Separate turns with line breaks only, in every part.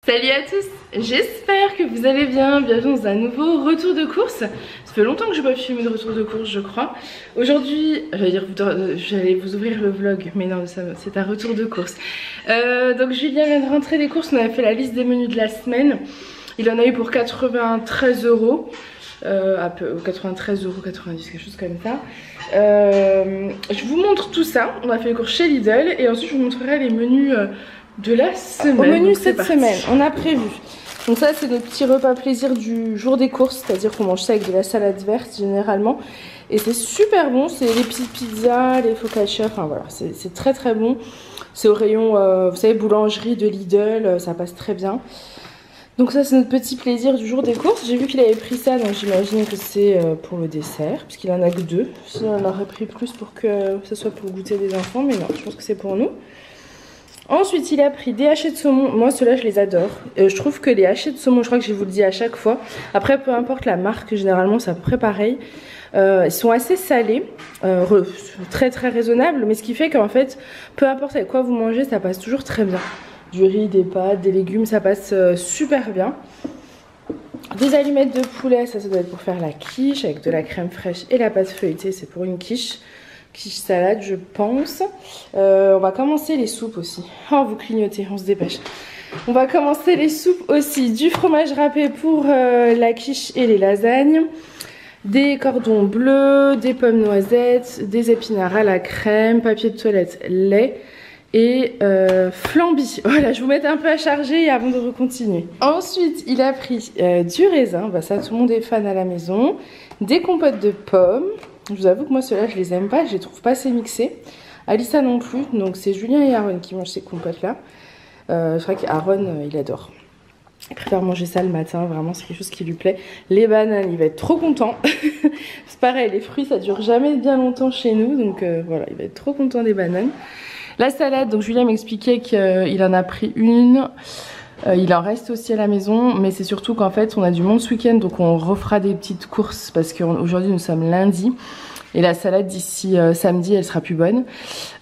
Salut à tous, j'espère que vous allez bien, bienvenue dans un nouveau retour de course. Ça fait longtemps que je n'ai pas filmé de retour de course je crois. Aujourd'hui, j'allais vous ouvrir le vlog, mais non c'est un retour de course. Donc Julien vient de rentrer des courses, on a fait la liste des menus de la semaine. Il en a eu pour 93 €, à peu 93,90 €, quelque chose comme ça. Je vous montre tout ça, on a fait les courses chez Lidl et ensuite je vous montrerai les menus de la semaine. Au menu cette semaine, on a prévu. Donc ça c'est notre petit repas plaisir du jour des courses, c'est-à-dire qu'on mange ça avec de la salade verte généralement. Et c'est super bon, c'est les petites pizzas, les focaccia, enfin voilà, c'est très très bon. C'est au rayon, vous savez, boulangerie de Lidl, ça passe très bien. Donc ça c'est notre petit plaisir du jour des courses. J'ai vu qu'il avait pris ça, donc j'imagine que c'est pour le dessert, puisqu'il en a que 2. Sinon on aurait pris plus pour que ce soit pour goûter des enfants, mais non, je pense que c'est pour nous. Ensuite il a pris des hachés de saumon, moi ceux-là je les adore. Je trouve que les hachés de saumon, je crois que je vous le dis à chaque fois, après peu importe la marque, généralement c'est à peu près pareil. Ils sont assez salés, très très raisonnables, mais ce qui fait qu'en fait, peu importe avec quoi vous mangez, ça passe toujours très bien. Du riz, des pâtes, des légumes, ça passe super bien. Des allumettes de poulet, ça doit être pour faire la quiche avec de la crème fraîche et la pâte feuilletée, c'est pour une quiche salade je pense. On va commencer les soupes aussi. Oh vous clignotez, on se dépêche. On va commencer les soupes aussi. Du fromage râpé pour la quiche et les lasagnes. Des cordons bleus, des pommes noisettes, des épinards à la crème, papier de toilette, lait et flambi. Voilà, je vous mets un peu à charger avant de recontinuer. Ensuite, il a pris du raisin, bah ça tout le monde est fan à la maison. Des compotes de pommes. Je vous avoue que moi ceux-là je les aime pas, je les trouve pas assez mixés. Alissa non plus, donc c'est Julien et Aaron qui mangent ces compotes là. Je crois qu'Aaron il adore. Il préfère manger ça le matin, vraiment c'est quelque chose qui lui plaît. Les bananes, il va être trop content. C'est pareil, les fruits ça dure jamais bien longtemps chez nous, donc voilà, il va être trop content des bananes. La salade, donc Julien m'expliquait qu'il en a pris une. Il en reste aussi à la maison, mais c'est surtout qu'en fait on a du monde ce week-end, donc on refera des petites courses parce qu'aujourd'hui nous sommes lundi et la salade d'ici samedi elle sera plus bonne.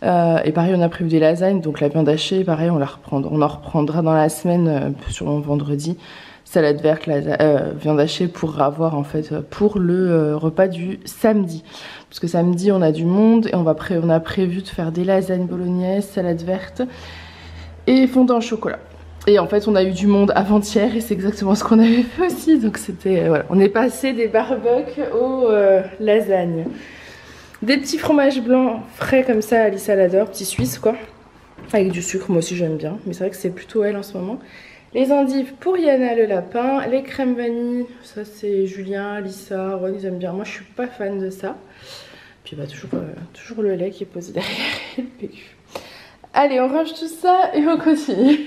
Et pareil on a prévu des lasagnes, donc la viande hachée pareil on en reprendra dans la semaine, sur vendredi. Salade verte, viande hachée pour avoir en fait pour le repas du samedi. Parce que samedi on a du monde et on a prévu de faire des lasagnes bolognaises, salade verte et fondant au chocolat. Et en fait on a eu du monde avant-hier et c'est exactement ce qu'on avait fait aussi. Donc c'était, voilà, on est passé des barbecues aux lasagnes. Des petits fromages blancs frais comme ça, Alissa l'adore, petits suisses quoi. Avec du sucre, moi aussi j'aime bien. Mais c'est vrai que c'est plutôt elle en ce moment. Les endives pour Yana le lapin. Les crèmes vanille, ça c'est Julien, Alissa, Ron, ils aiment bien. Moi je suis pas fan de ça. Puis bah toujours le lait qui est posé derrière et le PQ. Allez on range tout ça et on continue.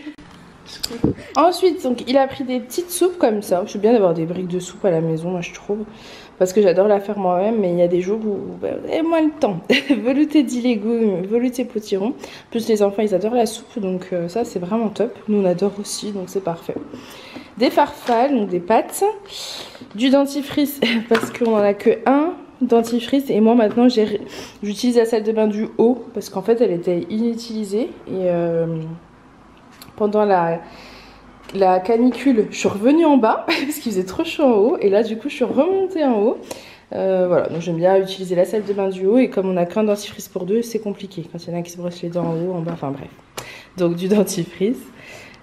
Ensuite, donc, il a pris des petites soupes comme ça. Je suis bien d'avoir des briques de soupe à la maison, moi je trouve. Parce que j'adore la faire moi-même, mais il y a des jours où vous avez moins le temps. Velouté 10 légumes, velouté potiron. Plus les enfants, ils adorent la soupe, donc ça c'est vraiment top. Nous on adore aussi, donc c'est parfait. Des farfales, donc des pâtes. Du dentifrice, parce qu'on en a que un dentifrice. Et moi maintenant, j'utilise la salle de bain du haut, parce qu'en fait elle était inutilisée. Et pendant la canicule, je suis revenue en bas parce qu'il faisait trop chaud en haut. Et là, du coup, je suis remontée en haut. Voilà, donc j'aime bien utiliser la salle de bain du haut. Et comme on a qu'un dentifrice pour deux, c'est compliqué. Quand il y en a qui se brossent les dents en haut, en bas, enfin bref. Donc du dentifrice.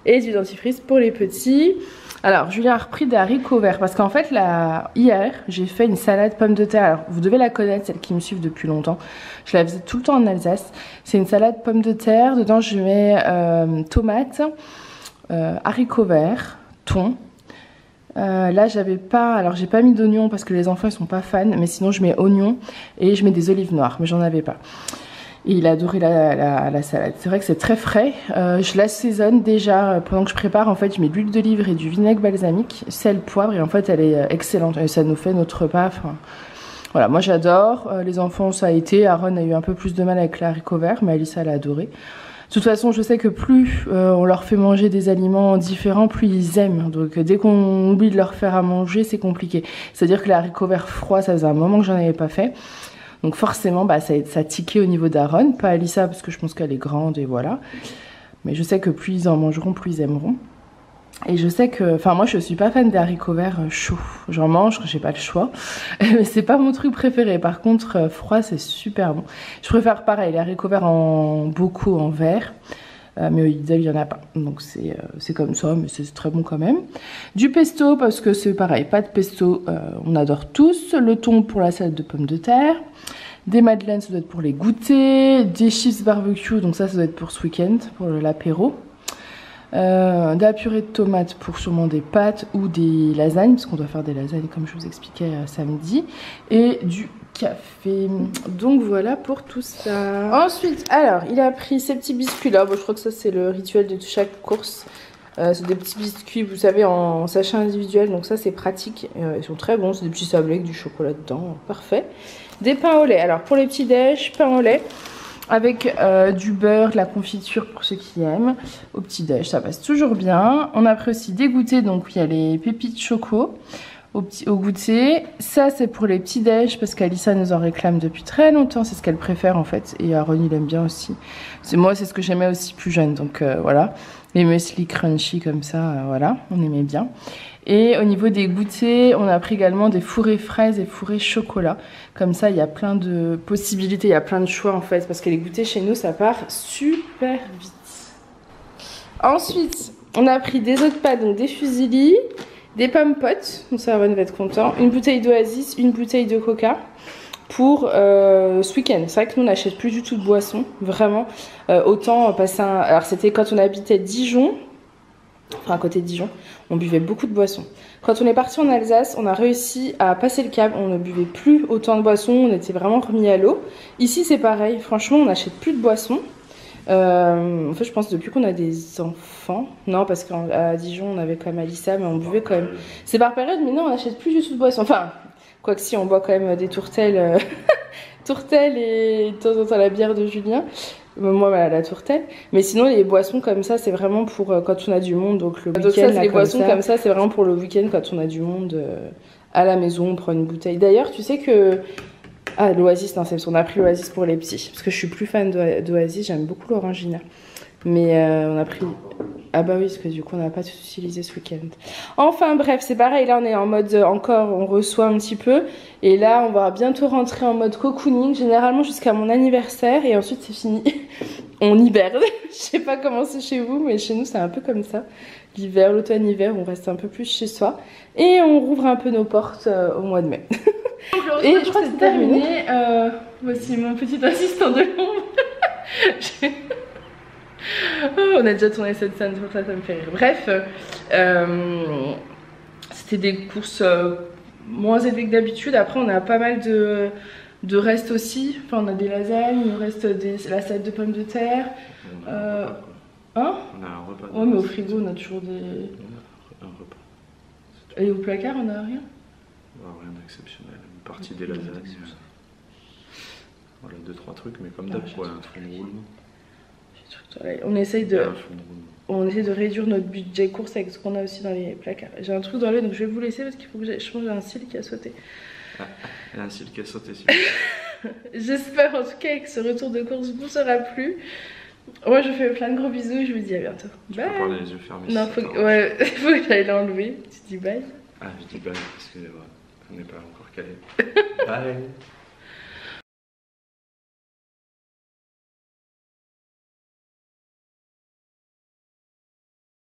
Et du dentifrice pour les petits. Alors, Julien a repris des haricots verts. Parce qu'en fait, hier, j'ai fait une salade pommes de terre. Alors, vous devez la connaître, celles qui me suivent depuis longtemps. Je la faisais tout le temps en Alsace. C'est une salade pommes de terre. Dedans, je mets tomates, haricots verts, thon. Là, j'avais pas... Alors, j'ai pas mis d'oignons parce que les enfants, ils sont pas fans. Mais sinon, je mets oignons et je mets des olives noires. Mais j'en avais pas. Et il a adoré la salade. C'est vrai que c'est très frais. Je l'assaisonne déjà pendant que je prépare. En fait, je mets de l'huile d'olive et du vinaigre balsamique, sel, poivre. Et en fait, elle est excellente. Et ça nous fait notre repas. Enfin, voilà, moi j'adore. Les enfants, ça a été. Aaron a eu un peu plus de mal avec les haricots verts, mais Alissa l'a adoré. De toute façon, je sais que plus on leur fait manger des aliments différents, plus ils aiment. Donc dès qu'on oublie de leur faire à manger, c'est compliqué. C'est-à-dire que les haricots verts froids, ça faisait un moment que j'en avais pas fait. Donc forcément, bah, ça tiquait au niveau d'Aaron. Pas Alissa, parce que je pense qu'elle est grande et voilà. Mais je sais que plus ils en mangeront, plus ils aimeront. Et je sais que, enfin moi je suis pas fan des haricots verts chauds. J'en mange quand j'ai pas le choix. Mais c'est pas mon truc préféré. Par contre, froid c'est super bon. Je préfère pareil, les haricots verts en bocaux, en verre. Mais au Lidl, il n'y en a pas. Donc c'est comme ça, mais c'est très bon quand même. Du pesto, parce que c'est pareil, pas de pesto, on adore tous. Le thon pour la salade de pommes de terre. Des madeleines, ça doit être pour les goûters. Des chips barbecue, donc ça doit être pour ce week-end, pour l'apéro. De la purée de tomates pour sûrement des pâtes ou des lasagnes, parce qu'on doit faire des lasagnes comme je vous expliquais samedi. Et du café. Donc voilà pour tout ça. Ensuite, alors, il a pris ces petits biscuits là. Bon, je crois que ça c'est le rituel de chaque course. C'est des petits biscuits, vous savez, en sachet individuel. Donc ça c'est pratique. Ils sont très bons. C'est des petits sablés avec du chocolat dedans. Parfait. Des pains au lait. Alors pour les petits déj, pain au lait. Avec du beurre, de la confiture pour ceux qui aiment. Au petit déj, ça passe toujours bien. On a pris aussi des goûters, donc il y a les pépites choco au goûter. Ça, c'est pour les petits déj parce qu'Alissa nous en réclame depuis très longtemps. C'est ce qu'elle préfère en fait. Et Aaron, il aime bien aussi. Moi, c'est ce que j'aimais aussi plus jeune. Donc voilà. Les muesli crunchy comme ça, voilà, on aimait bien. Et au niveau des goûters, on a pris également des fourrés fraises et fourrés chocolat. Comme ça, il y a plein de possibilités, il y a plein de choix en fait. Parce que les goûters chez nous, ça part super vite. Ensuite, on a pris des autres pâtes, donc des fusilli, des pommes potes. Donc ça, Aaron va être content. Une bouteille d'Oasis, une bouteille de coca. Pour ce week-end. C'est vrai que nous on n'achète plus du tout de boissons, vraiment. Autant passer un... Alors c'était quand on habitait Dijon, enfin à côté de Dijon, on buvait beaucoup de boissons. Quand on est parti en Alsace, on a réussi à passer le cap, on ne buvait plus autant de boissons, on était vraiment remis à l'eau. Ici c'est pareil, franchement on n'achète plus de boissons. En fait je pense depuis qu'on a des enfants, non parce qu'à Dijon on avait quand même Alissa, mais on buvait quand même. C'est par période, mais non on n'achète plus du tout de boissons. Enfin... Quoique si, on boit quand même des tourtelles, tourtelles et de temps en temps la bière de Julien. Moi, voilà, la tourtelle. Mais sinon, les boissons comme ça, c'est vraiment pour quand on a du monde. Donc le week-end, les boissons comme ça, c'est vraiment pour le week-end quand on a du monde à la maison. On prend une bouteille. D'ailleurs, tu sais que... Ah, l'Oasis, non, c'est parce qu'on a pris l'Oasis pour les petits. Parce que je suis plus fan d'Oasis, j'aime beaucoup l'Orangina. Mais on a pris... Ah bah oui, parce que du coup on n'a pas tout utilisé ce week-end. Enfin bref, c'est pareil, là on est en mode encore, on reçoit un petit peu. Et là on va bientôt rentrer en mode cocooning, généralement jusqu'à mon anniversaire. Et ensuite c'est fini, on hiberne. Je sais pas comment c'est chez vous, mais chez nous c'est un peu comme ça. L'hiver, l'automne-hiver, on reste un peu plus chez soi. Et on rouvre un peu nos portes au mois de mai. Et je crois que c'est terminé. Voici mon petit assistant de l'ombre. Oh, on a déjà tourné cette scène, pour ça me fait rire. Bref, c'était des courses moins élevées que d'habitude. Après, on a pas mal de restes aussi. Enfin, on a des lasagnes, il nous reste la salade de pommes de terre.
On a un repas.
Ouais, mais au frigo, on a toujours des...
Un repas.
Et au placard, on a rien?
Rien d'exceptionnel. Une partie des lasagnes. Voilà, 2-3 trucs, mais comme d'hab, quoi, un fond de roulement.
On essaye de réduire notre budget course avec ce qu'on a aussi dans les placards. J'ai un truc dans l'œil, donc je vais vous laisser parce qu'il faut que je change un cil qui a sauté.
Ah, il y a un cil qui a sauté,
J'espère en tout cas que ce retour de course vous sera plu. Moi je vous fais plein de gros bisous et je vous dis à bientôt. Bye.
Tu peux parler les yeux fermés.
Non, faut que j'aille l'enlever. Tu dis bye.
Ah, je dis bye parce que on n'est pas encore calé. Bye.